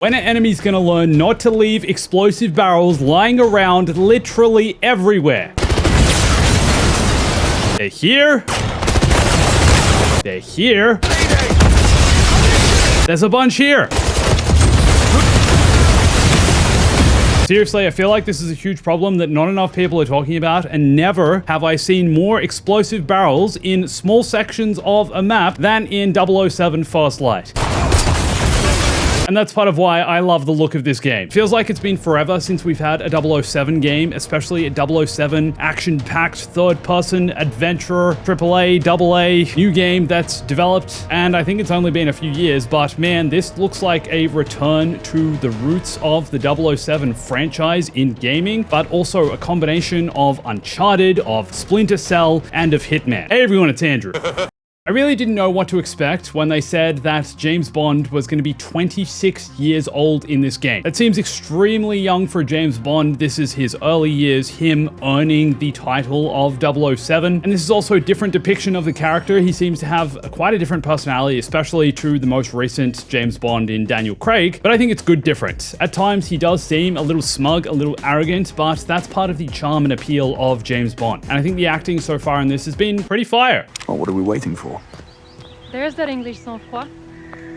When are enemies gonna learn not to leave explosive barrels lying around literally everywhere? They're here. They're here. There's a bunch here. Seriously, I feel like this is a huge problem that not enough people are talking about, and never have I seen more explosive barrels in small sections of a map than in 007 First Light. And that's part of why I love the look of this game. Feels like it's been forever since we've had a 007 game, especially a 007 action-packed third-person adventure, AAA, AA, new game that's developed, and I think it's only been a few years, but man, this looks like a return to the roots of the 007 franchise in gaming, but also a combination of Uncharted, of Splinter Cell, and of Hitman. Hey everyone, it's Andrew. I really didn't know what to expect when they said that James Bond was going to be 26 years old in this game. That seems extremely young for James Bond. This is his early years, him earning the title of 007. And this is also a different depiction of the character. He seems to have quite a different personality, especially to the most recent James Bond in Daniel Craig. But I think it's good different. At times, he does seem a little smug, a little arrogant, but that's part of the charm and appeal of James Bond. And I think the acting so far in this has been pretty fire. Well, what are we waiting for? There's that English sang-froid.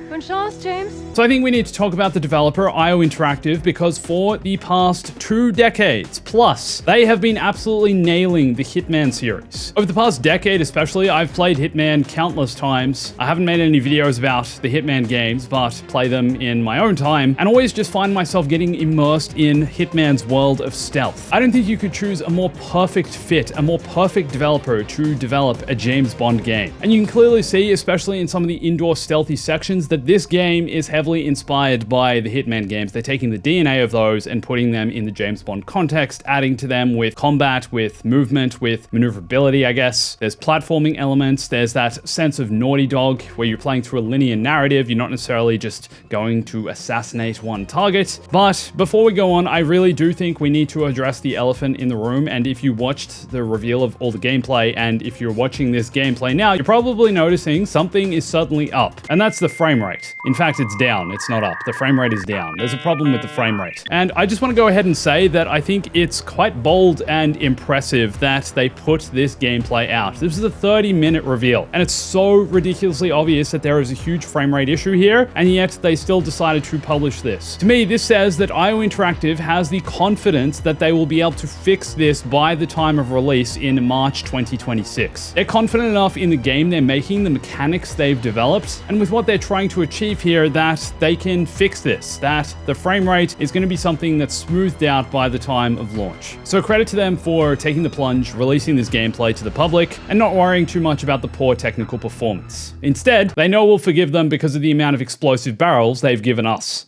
Bonne chance, James. So I think we need to talk about the developer, IO Interactive, because for the past 2 decades plus, they have been absolutely nailing the Hitman series. Over the past decade especially, I've played Hitman countless times. I haven't made any videos about the Hitman games, but play them in my own time, and always just find myself getting immersed in Hitman's world of stealth. I don't think you could choose a more perfect fit, a more perfect developer to develop a James Bond game. And you can clearly see, especially in some of the indoor stealthy sections, that this game is heavily inspired by the Hitman games. They're taking the DNA of those and putting them in the James Bond context, adding to them with combat, with movement, with maneuverability, I guess. There's platforming elements. There's that sense of Naughty Dog where you're playing through a linear narrative. You're not necessarily just going to assassinate one target. But before we go on, I really do think we need to address the elephant in the room. And if you watched the reveal of all the gameplay, and if you're watching this gameplay now, you're probably noticing something is suddenly up, and that's the frame rate. In fact, it's down, it's not up. The frame rate is down. There's a problem with the frame rate. And I just want to go ahead and say that I think it's quite bold and impressive that they put this gameplay out. This is a 30-minute reveal, and it's so ridiculously obvious that there is a huge frame rate issue here, and yet they still decided to publish this. To me, this says that IO Interactive has the confidence that they will be able to fix this by the time of release in March 2026. They're confident enough in the game they're making, the mechanics they've developed, and with what they're trying to achieve here, that they can fix this, that the frame rate is going to be something that's smoothed out by the time of launch. So credit to them for taking the plunge, releasing this gameplay to the public, and not worrying too much about the poor technical performance. Instead, they know we'll forgive them because of the amount of explosive barrels they've given us.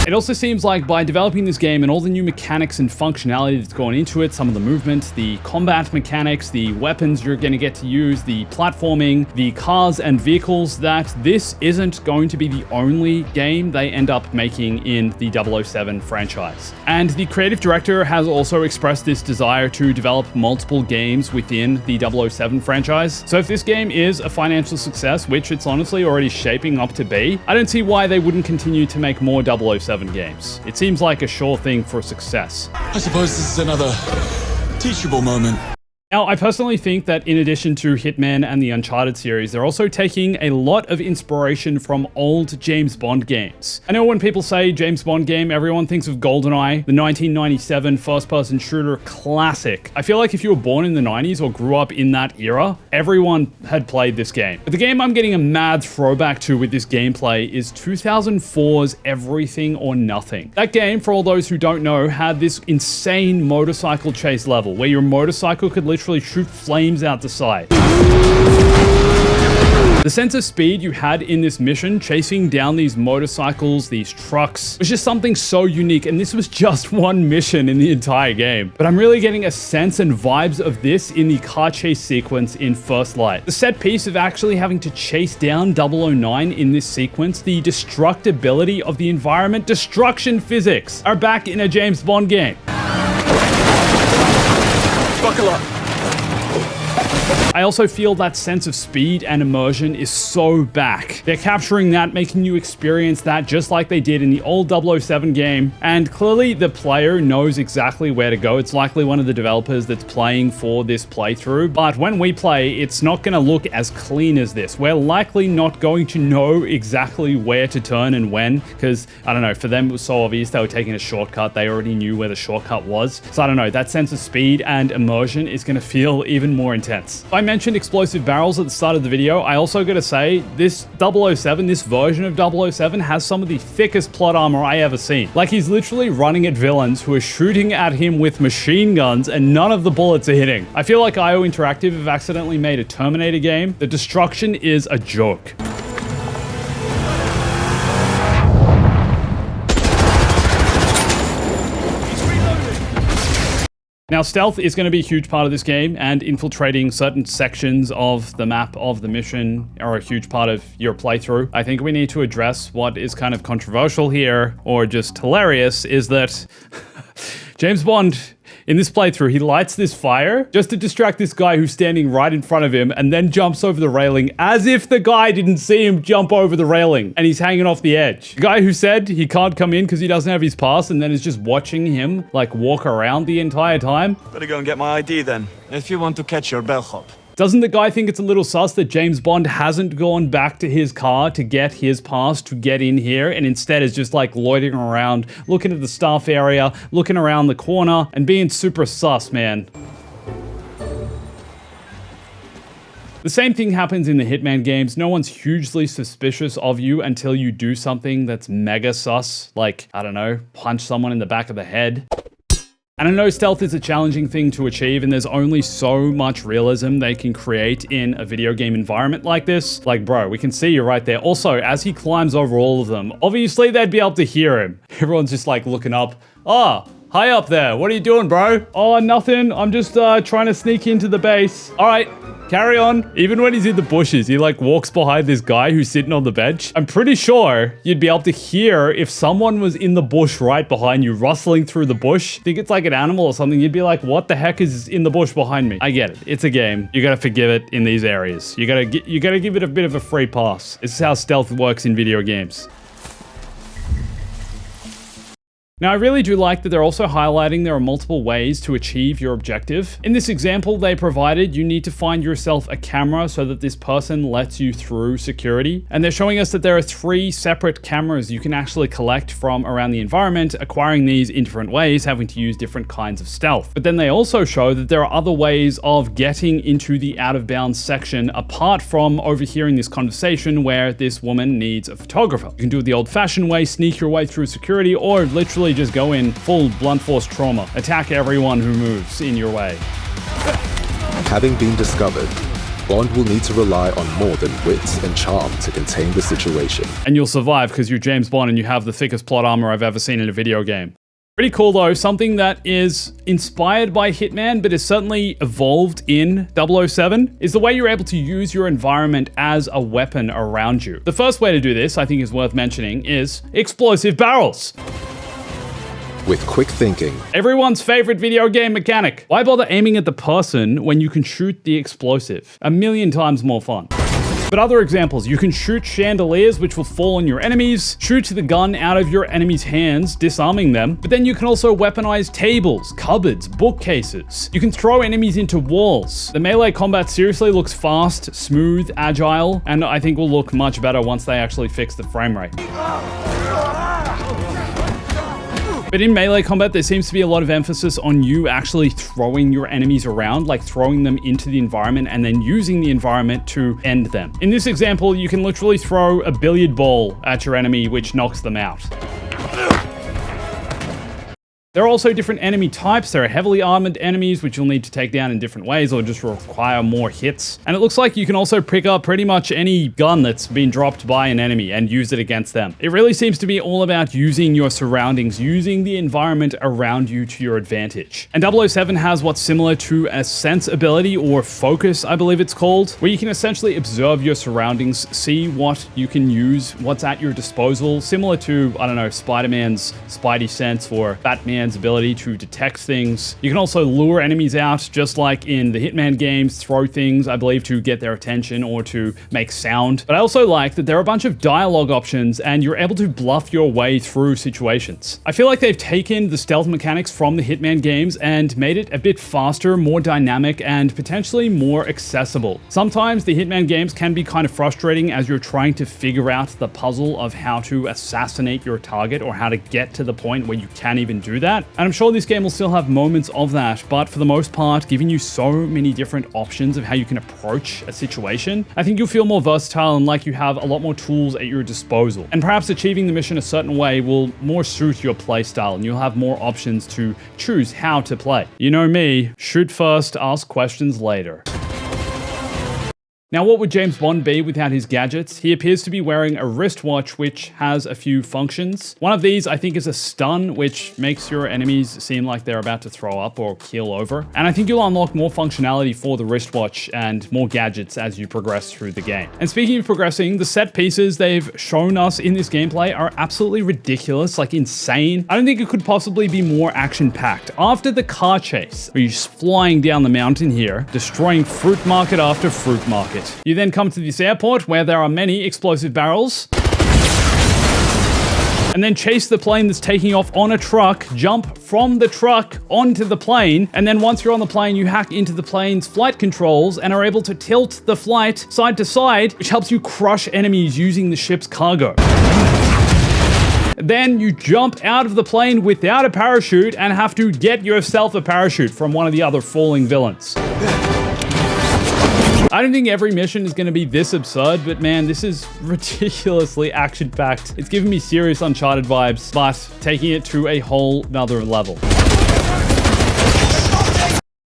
It also seems like by developing this game and all the new mechanics and functionality that's gone into it, some of the movement, the combat mechanics, the weapons you're going to get to use, the platforming, the cars and vehicles, that this isn't going to be the only game they end up making in the 007 franchise. And the creative director has also expressed this desire to develop multiple games within the 007 franchise. So if this game is a financial success, which it's honestly already shaping up to be, I don't see why they wouldn't continue to make more 007 games. It seems like a sure thing for success. I suppose this is another teachable moment. Now, I personally think that in addition to Hitman and the Uncharted series, they're also taking a lot of inspiration from old James Bond games. I know when people say James Bond game, everyone thinks of GoldenEye, the 1997 first-person shooter classic. I feel like if you were born in the 90s or grew up in that era, everyone had played this game. But the game I'm getting a mad throwback to with this gameplay is 2004's Everything or Nothing. That game, for all those who don't know, had this insane motorcycle chase level where your motorcycle could literally shoot flames out the side. The sense of speed you had in this mission, chasing down these motorcycles, these trucks, was just something so unique, and this was just one mission in the entire game. But I'm really getting a sense and vibes of this in the car chase sequence in First Light. The set piece of actually having to chase down 009 in this sequence, the destructibility of the environment, destruction physics are back in a James Bond game. Buckle up. I also feel that sense of speed and immersion is so back. They're capturing that, making you experience that just like they did in the old 007 game. And clearly the player knows exactly where to go. It's likely one of the developers that's playing for this playthrough. But when we play, it's not going to look as clean as this. We're likely not going to know exactly where to turn and when, because I don't know, for them it was so obvious they were taking a shortcut. They already knew where the shortcut was. So I don't know, that sense of speed and immersion is going to feel even more intense. I mentioned explosive barrels at the start of the video. I also got to say, this 007, this version of 007 has some of the thickest plot armor I ever seen. Like, he's literally running at villains who are shooting at him with machine guns and none of the bullets are hitting. I feel like IO Interactive have accidentally made a Terminator game. The destruction is a joke. Now, stealth is going to be a huge part of this game, and infiltrating certain sections of the map of the mission are a huge part of your playthrough. I think we need to address what is kind of controversial here, or just hilarious, is that James Bond, in this playthrough, he lights this fire just to distract this guy who's standing right in front of him, and then jumps over the railing as if the guy didn't see him jump over the railing and he's hanging off the edge. The guy who said he can't come in because he doesn't have his pass and then is just watching him like walk around the entire time. Better go and get my ID then, if you want to catch your bellhop. Doesn't the guy think it's a little sus that James Bond hasn't gone back to his car to get his pass to get in here, and instead is just like loitering around, looking at the staff area, looking around the corner, and being super sus, man? The same thing happens in the Hitman games. No one's hugely suspicious of you until you do something that's mega sus, like, I don't know, punch someone in the back of the head. And I know stealth is a challenging thing to achieve, and there's only so much realism they can create in a video game environment like this. Like, bro, we can see you right there. Also, as he climbs over all of them, obviously they'd be able to hear him. Everyone's just like looking up. Oh, hi up there. What are you doing, bro? Oh, nothing. I'm just trying to sneak into the base. All right. Carry on. Even when he's in the bushes, he like walks behind this guy who's sitting on the bench. I'm pretty sure you'd be able to hear if someone was in the bush right behind you, rustling through the bush. Think it's like an animal or something. You'd be like, what the heck is in the bush behind me? I get it. It's a game. You gotta forgive it in these areas. You gotta give it a bit of a free pass. This is how stealth works in video games. Now, I really do like that they're also highlighting there are multiple ways to achieve your objective. In this example they provided, you need to find yourself a camera so that this person lets you through security. And they're showing us that there are 3 separate cameras you can actually collect from around the environment, acquiring these in different ways, having to use different kinds of stealth. But then they also show that there are other ways of getting into the out of bounds section apart from overhearing this conversation where this woman needs a photographer. You can do it the old fashioned way, sneak your way through security, or literally just go in full blunt force trauma. Attack everyone who moves in your way. Having been discovered, Bond will need to rely on more than wit and charm to contain the situation. And you'll survive because you're James Bond and you have the thickest plot armor I've ever seen in a video game. Pretty cool though, something that is inspired by Hitman but is certainly evolved in 007 is the way you're able to use your environment as a weapon around you. The first way to do this, I think is worth mentioning, is explosive barrels. With quick thinking, everyone's favorite video game mechanic. Why bother aiming at the person when you can shoot the explosive? A million times more fun. But other examples, you can shoot chandeliers which will fall on your enemies, shoot the gun out of your enemy's hands, disarming them, but then you can also weaponize tables, cupboards, bookcases. You can throw enemies into walls. The melee combat seriously looks fast, smooth, agile, and I think will look much better once they actually fix the frame rate. But in melee combat, there seems to be a lot of emphasis on you actually throwing your enemies around, like throwing them into the environment and then using the environment to end them. In this example, you can literally throw a billiard ball at your enemy, which knocks them out. There are also different enemy types. There are heavily armored enemies, which you'll need to take down in different ways or just require more hits. And it looks like you can also pick up pretty much any gun that's been dropped by an enemy and use it against them. It really seems to be all about using your surroundings, using the environment around you to your advantage. And 007 has what's similar to a sense ability, or focus, I believe it's called, where you can essentially observe your surroundings, see what you can use, what's at your disposal, similar to, I don't know, Spider-Man's Spidey sense or Batman Hitman's ability to detect things. You can also lure enemies out, just like in the Hitman games, throw things, I believe, to get their attention or to make sound. But I also like that there are a bunch of dialogue options and you're able to bluff your way through situations. I feel like they've taken the stealth mechanics from the Hitman games and made it a bit faster, more dynamic, and potentially more accessible. Sometimes the Hitman games can be kind of frustrating as you're trying to figure out the puzzle of how to assassinate your target or how to get to the point where you can even do that. And I'm sure this game will still have moments of that, but for the most part, giving you so many different options of how you can approach a situation, I think you'll feel more versatile and like you have a lot more tools at your disposal. And perhaps achieving the mission a certain way will more suit your playstyle and you'll have more options to choose how to play. You know me, shoot first, ask questions later. Now, what would James Bond be without his gadgets? He appears to be wearing a wristwatch which has a few functions. One of these, I think, is a stun, which makes your enemies seem like they're about to throw up or keel over. And I think you'll unlock more functionality for the wristwatch and more gadgets as you progress through the game. And speaking of progressing, the set pieces they've shown us in this gameplay are absolutely ridiculous, like insane. I don't think it could possibly be more action-packed. After the car chase, where you're just flying down the mountain here, destroying fruit market after fruit market. You then come to this airport where there are many explosive barrels. And then chase the plane that's taking off on a truck, jump from the truck onto the plane, and then once you're on the plane, you hack into the plane's flight controls and are able to tilt the flight side to side, which helps you crush enemies using the ship's cargo. Then you jump out of the plane without a parachute and have to get yourself a parachute from one of the other falling villains. I don't think every mission is going to be this absurd, but man, this is ridiculously action-packed. It's giving me serious Uncharted vibes, but taking it to a whole nother level.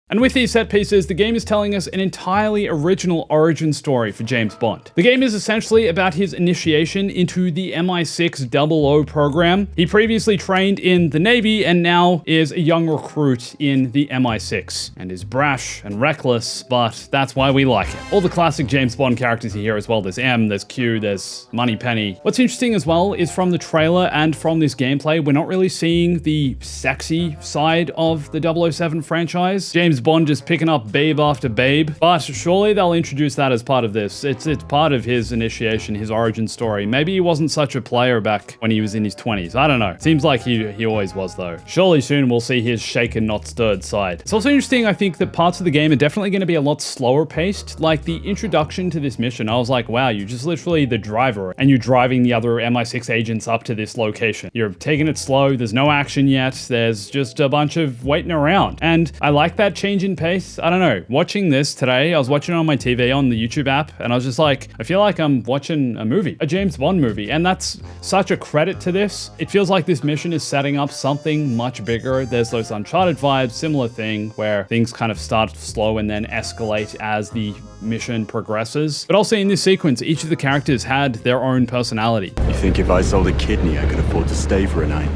And with these set pieces, the game is telling us an entirely original origin story for James Bond. The game is essentially about his initiation into the MI6 00 program. He previously trained in the Navy and now is a young recruit in the MI6 and is brash and reckless, but that's why we like it. All the classic James Bond characters are here as well. There's M, there's Q, there's Moneypenny. What's interesting as well is from the trailer and from this gameplay, we're not really seeing the sexy side of the 007 franchise. James Bond just picking up babe after babe, but surely they'll introduce that as part of this. It's part of his initiation, his origin story. Maybe he wasn't such a player back when he was in his 20s. I don't know. Seems like he always was though. Surely soon we'll see his shaken, not stirred side. It's also interesting, I think, that parts of the game are definitely going to be a lot slower paced. Like the introduction to this mission, I was like, wow, you're just literally the driver and you're driving the other MI6 agents up to this location. You're taking it slow. There's no action yet. There's just a bunch of waiting around. And I like that change in pace. I don't know. Watching this today, I was watching it on my TV on the YouTube app, and I was just like, I feel like I'm watching a movie, a James Bond movie, and that's such a credit to this. It feels like this mission is setting up something much bigger. There's those Uncharted vibes, similar thing, where things kind of start slow and then escalate as the mission progresses. But also in this sequence, each of the characters had their own personality. You think if I sold a kidney, I could afford to stay for a night?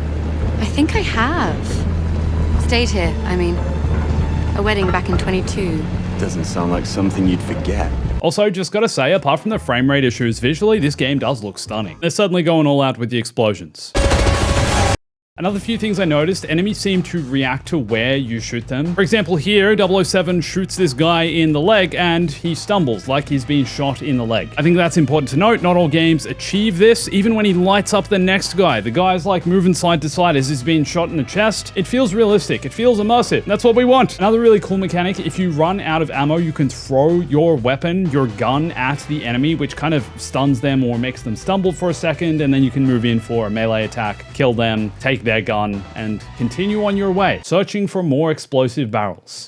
I think I have. Stayed here, I mean. A wedding back in 22. Doesn't sound like something you'd forget. Also, just gotta say, apart from the frame rate issues, visually, this game does look stunning. They're certainly going all out with the explosions. Another few things I noticed, enemies seem to react to where you shoot them. For example, here, 007 shoots this guy in the leg and he stumbles like he's being shot in the leg. I think that's important to note. Not all games achieve this. Even when he lights up the next guy, the guy's like moving side to side as he's being shot in the chest. It feels realistic. It feels immersive. That's what we want. Another really cool mechanic, if you run out of ammo, you can throw your weapon, your gun at the enemy, which kind of stuns them or makes them stumble for a second, and then you can move in for a melee attack, kill them, take their gun, and continue on your way, searching for more explosive barrels.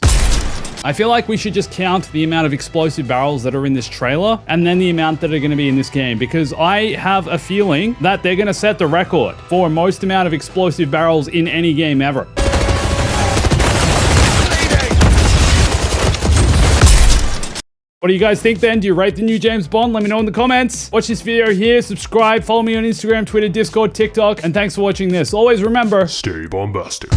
I feel like we should just count the amount of explosive barrels that are in this trailer and then the amount that are going to be in this game, because I have a feeling that they're going to set the record for most amount of explosive barrels in any game ever. What do you guys think then? Do you rate the new James Bond? Let me know in the comments. Watch this video here, subscribe, follow me on Instagram, Twitter, Discord, TikTok, and thanks for watching this. Always remember, stay bombastic.